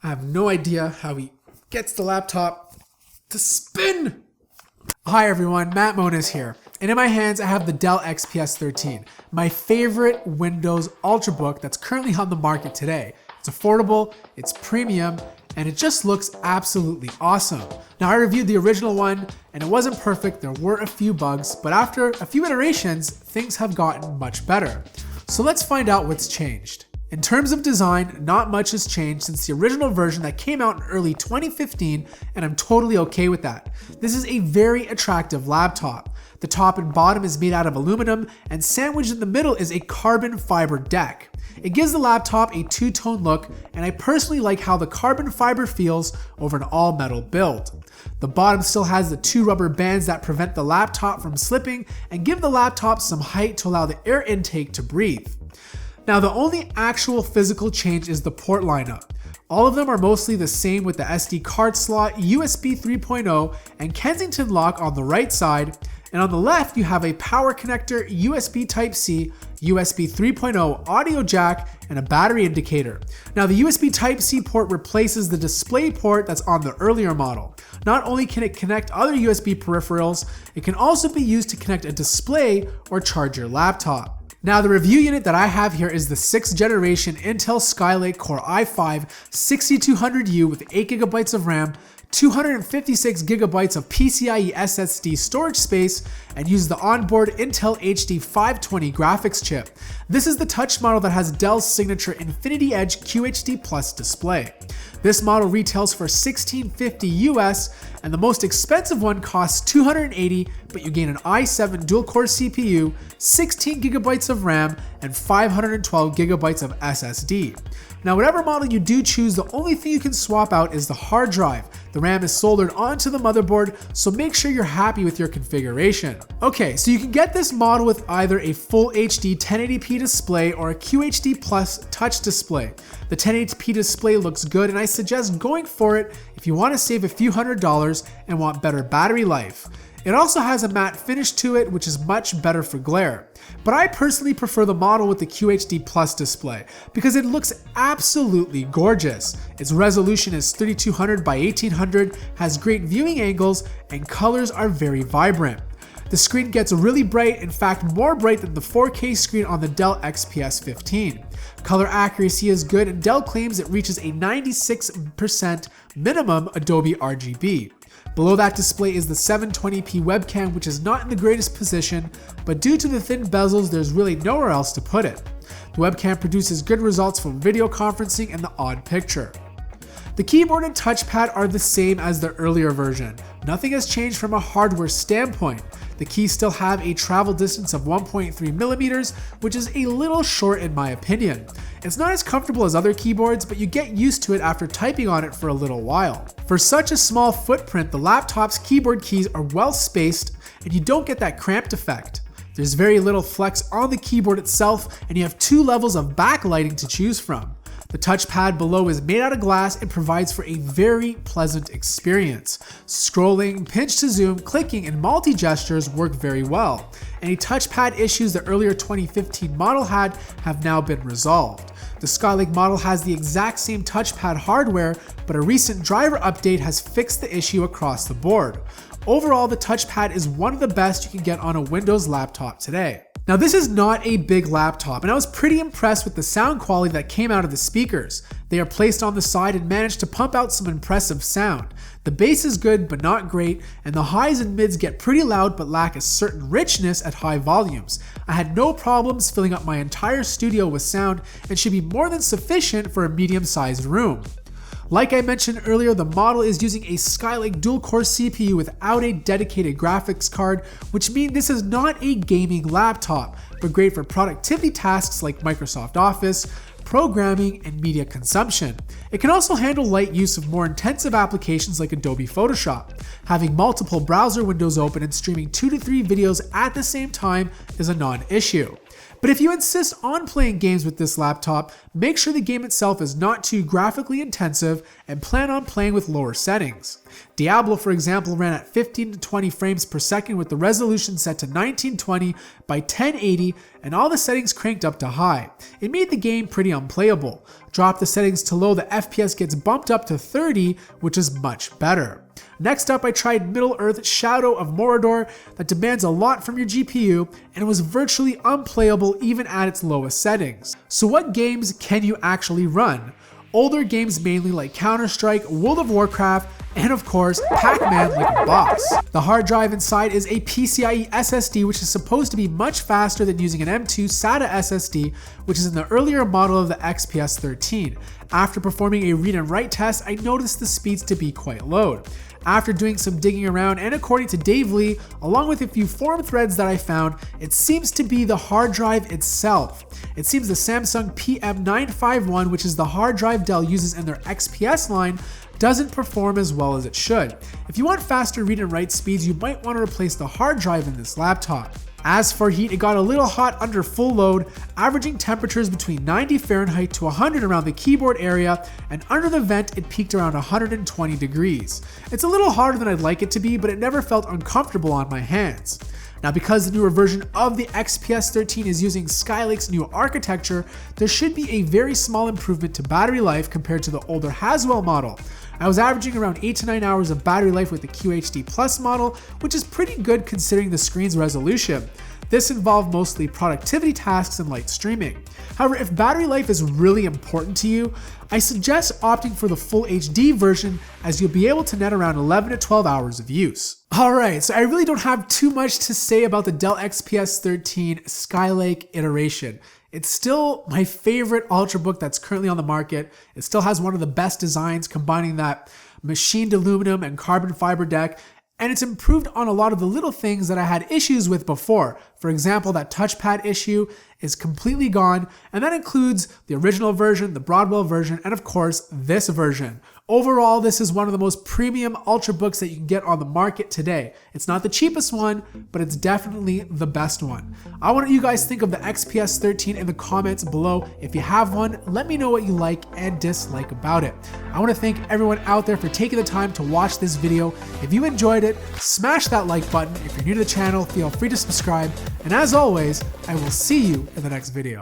I have no idea how he gets the laptop to spin. Hi everyone, Matt Moniz here. And in my hands, I have the Dell XPS 13, my favorite Windows Ultrabook that's currently on the market today. It's affordable, it's premium, and it just looks absolutely awesome. Now I reviewed the original one and it wasn't perfect, there were a few bugs, but after a few iterations, things have gotten much better. So let's find out what's changed. In terms of design, not much has changed since the original version that came out in early 2015, and I'm totally okay with that. This is a very attractive laptop. The top and bottom is made out of aluminum, and sandwiched in the middle is a carbon fiber deck. It gives the laptop a two-tone look, and I personally like how the carbon fiber feels over an all-metal build. The bottom still has the two rubber bands that prevent the laptop from slipping and give the laptop some height to allow the air intake to breathe. Now the only actual physical change is the port lineup. All of them are mostly the same with the SD card slot, USB 3.0, and Kensington lock on the right side, and on the left you have a power connector, USB Type-C, USB 3.0 audio jack, and a battery indicator. Now the USB Type-C port replaces the display port that's on the earlier model. Not only can it connect other USB peripherals, it can also be used to connect a display or charge your laptop. Now the review unit that I have here is the 6th generation Intel Skylake Core i5 6200U with 8GB of RAM, 256GB of PCIe SSD storage space, and uses the onboard Intel HD 520 graphics chip. This is the touch model that has Dell's signature Infinity Edge QHD Plus display. This model retails for $1,650 US, and the most expensive one costs $280, but you gain an i7 dual-core CPU, 16GB of RAM, and 512GB of SSD. Now whatever model you do choose, the only thing you can swap out is the hard drive. The RAM is soldered onto the motherboard, so make sure you're happy with your configuration. Okay, so you can get this model with either a full HD 1080p display or a QHD Plus touch display. The 1080p display looks good, and I suggest going for it if you want to save a few $100s and want better battery life. It also has a matte finish to it, which is much better for glare. But I personally prefer the model with the QHD Plus display because it looks absolutely gorgeous. Its resolution is 3200 by 1800, has great viewing angles, and colors are very vibrant. The screen gets really bright, in fact more bright than the 4K screen on the Dell XPS 15. Color accuracy is good, and Dell claims it reaches a 96% minimum Adobe RGB. Below that display is the 720p webcam, which is not in the greatest position, but due to the thin bezels, there's really nowhere else to put it. The webcam produces good results from video conferencing and the odd picture. The keyboard and touchpad are the same as the earlier version. Nothing has changed from a hardware standpoint. The keys still have a travel distance of 1.3 millimeters, which is a little short in my opinion. It's not as comfortable as other keyboards, but you get used to it after typing on it for a little while. For such a small footprint, the laptop's keyboard keys are well spaced, and you don't get that cramped effect. There's very little flex on the keyboard itself, and you have two levels of backlighting to choose from. The touchpad below is made out of glass and provides for a very pleasant experience. Scrolling, pinch to zoom, clicking, and multi-gestures work very well. Any touchpad issues the earlier 2015 model had have now been resolved. The Skylake model has the exact same touchpad hardware, but a recent driver update has fixed the issue across the board. Overall, the touchpad is one of the best you can get on a Windows laptop today. Now this is not a big laptop, and I was pretty impressed with the sound quality that came out of the speakers. They are placed on the side and managed to pump out some impressive sound. The bass is good but not great, and the highs and mids get pretty loud but lack a certain richness at high volumes. I had no problems filling up my entire studio with sound and should be more than sufficient for a medium-sized room. Like I mentioned earlier, the model is using a Skylake dual-core CPU without a dedicated graphics card, which means this is not a gaming laptop, but great for productivity tasks like Microsoft Office, programming, and media consumption. It can also handle light use of more intensive applications like Adobe Photoshop. Having multiple browser windows open and streaming 2 to 3 videos at the same time is a non-issue. But if you insist on playing games with this laptop, make sure the game itself is not too graphically intensive and plan on playing with lower settings. Diablo, for example, ran at 15 to 20 frames per second with the resolution set to 1920, by 1080 and all the settings cranked up to high. It made the game pretty unplayable. Drop the settings to low, the FPS gets bumped up to 30, which is much better. Next up, I tried Middle-earth Shadow of Mordor that demands a lot from your GPU and was virtually unplayable even at its lowest settings. So what games can you actually run? Older games mainly like Counter-Strike, World of Warcraft, and of course, Pac-Man like a boss. The hard drive inside is a PCIe SSD, which is supposed to be much faster than using an M2 SATA SSD, which is in the earlier model of the XPS 13. After performing a read and write test, I noticed the speeds to be quite low. After doing some digging around, and according to Dave Lee, along with a few forum threads that I found, it seems to be the hard drive itself. It seems the Samsung PM951, which is the hard drive Dell uses in their XPS line, doesn't perform as well as it should. If you want faster read and write speeds, you might want to replace the hard drive in this laptop. As for heat, it got a little hot under full load, averaging temperatures between 90 Fahrenheit to 100 around the keyboard area, and under the vent it peaked around 120 degrees. It's a little hotter than I'd like it to be, but it never felt uncomfortable on my hands. Now, because the newer version of the XPS 13 is using Skylake's new architecture, there should be a very small improvement to battery life compared to the older Haswell model. I was averaging around 8 to 9 hours of battery life with the QHD Plus model, which is pretty good considering the screen's resolution. This involved mostly productivity tasks and light streaming. However, if battery life is really important to you, I suggest opting for the full HD version, as you'll be able to net around 11 to 12 hours of use. Alright, so I really don't have too much to say about the Dell XPS 13 Skylake iteration. It's still my favorite ultrabook that's currently on the market. It still has one of the best designs, combining that machined aluminum and carbon fiber deck, and it's improved on a lot of the little things that I had issues with before. For example, that touchpad issue is completely gone, and that includes the original version, the Broadwell version, and of course, this version. Overall, this is one of the most premium ultrabooks that you can get on the market today. It's not the cheapest one, but it's definitely the best one. I want you guys think of the XPS 13 in the comments below. If you have one, let me know what you like and dislike about it. I want to thank everyone out there for taking the time to watch this video. If you enjoyed it, smash that like button. If you're new to the channel, feel free to subscribe. And as always, I will see you in the next video.